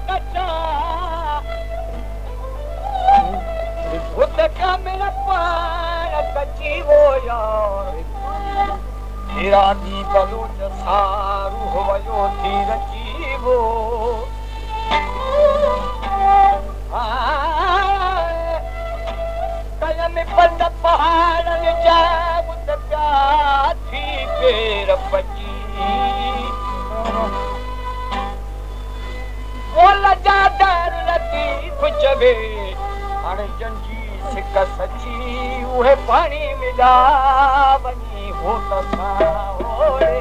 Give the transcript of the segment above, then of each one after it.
कच्चा उदका मेरा पान कच्ची वो यार तेरा दी बलूच सारू हो थी रची वो कलम बंद पहाड़ जा उदका थी पेर पची बोला जा दर लतीफ जबे हाणे जंजी सिक सची उहे पानी मिला वनी हो तसा होए।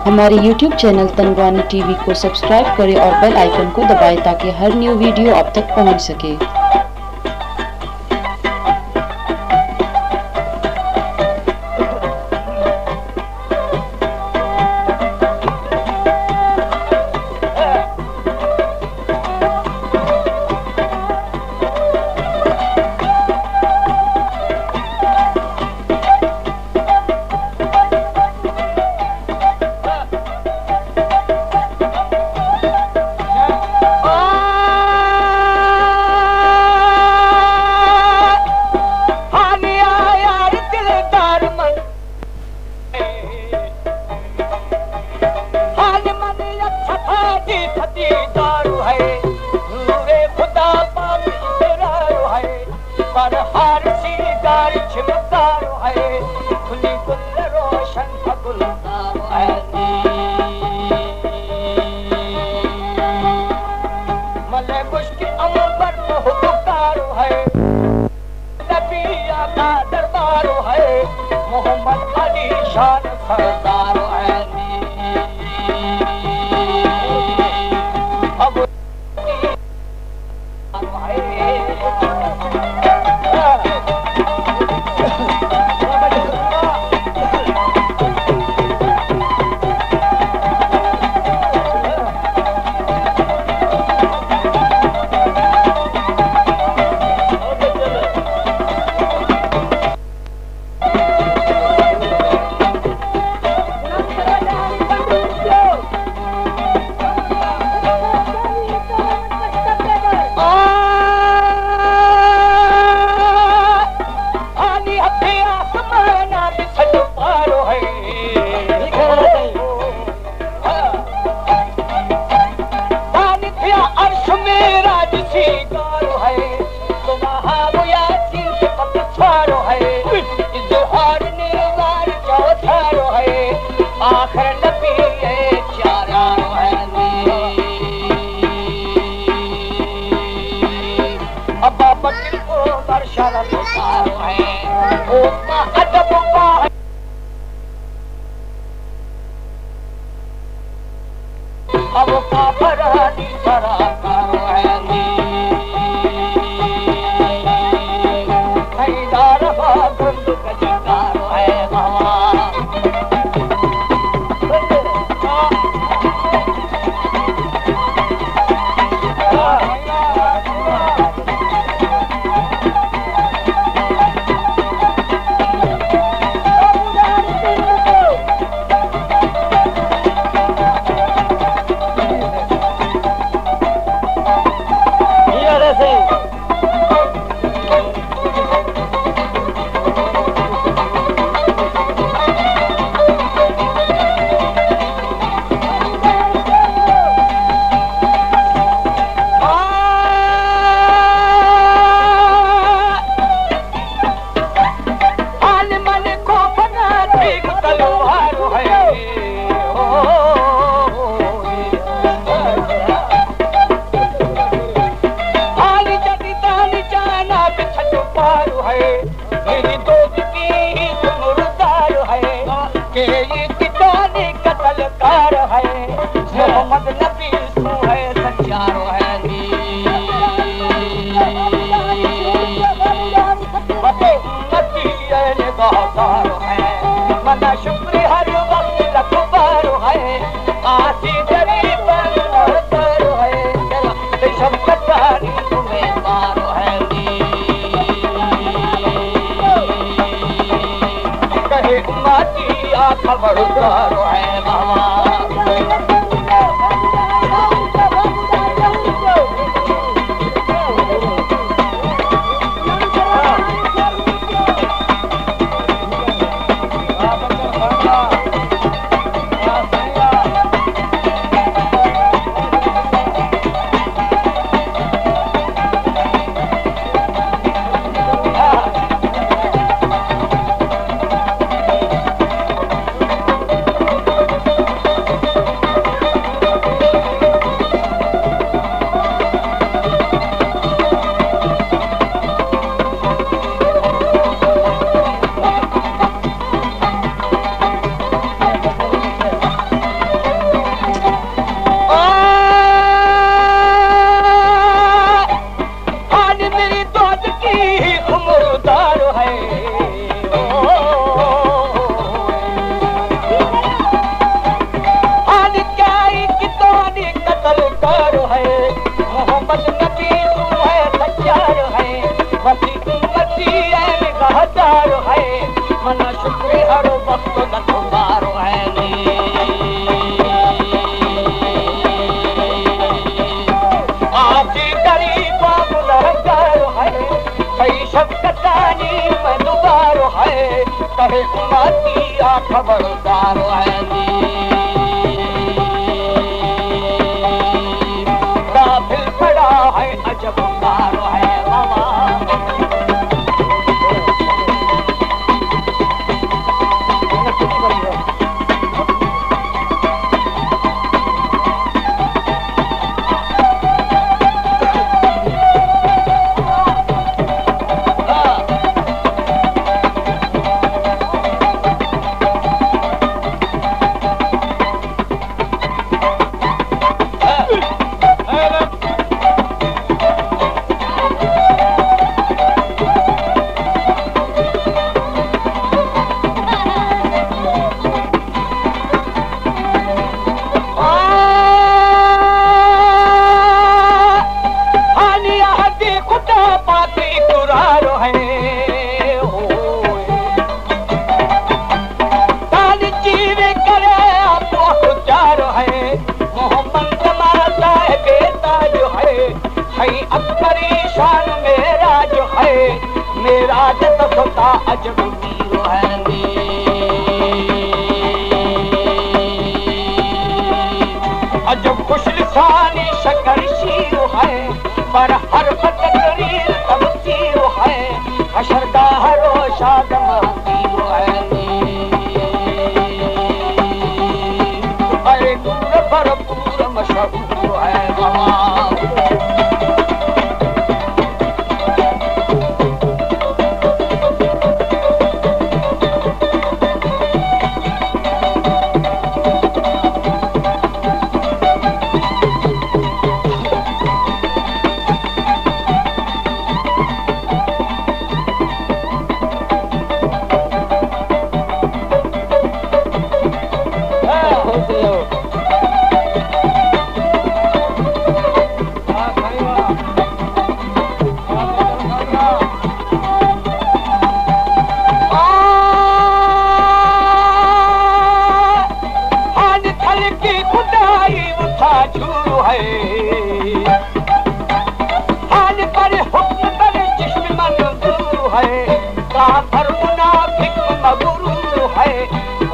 हमारे YouTube चैनल तनवानी टीवी को सब्सक्राइब करें और बेल आइकन को दबाएं ताकि हर न्यू वीडियो आप तक पहुंच सके। खबर है बाबा शफकतानी में दुबारो है कहे उमाती आ खबरदार है गाफिल पड़ा है अजब गारो है मामा परेशान मेरा जो है मेरा जत होता अजब वीर है अजब खुश लिसानी शकर शीर है पर हर तकरीर तब तीर है हशरगाह रोशाद तीर है अरे दूर भरपूर मशहूर है वहाँ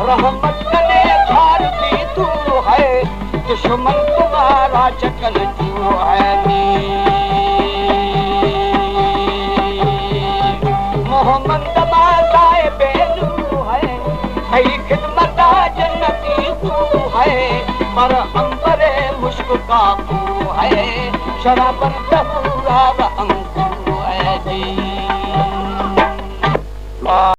रहमत ने थार दी तू है दुश्मन तुम्हारा चकल चू है मोहम्मद माताए बेलू है कई खिदमत जन्नती तू है पर अंबरे मुश्क काबू है शराबन तहूरा अंकू है जी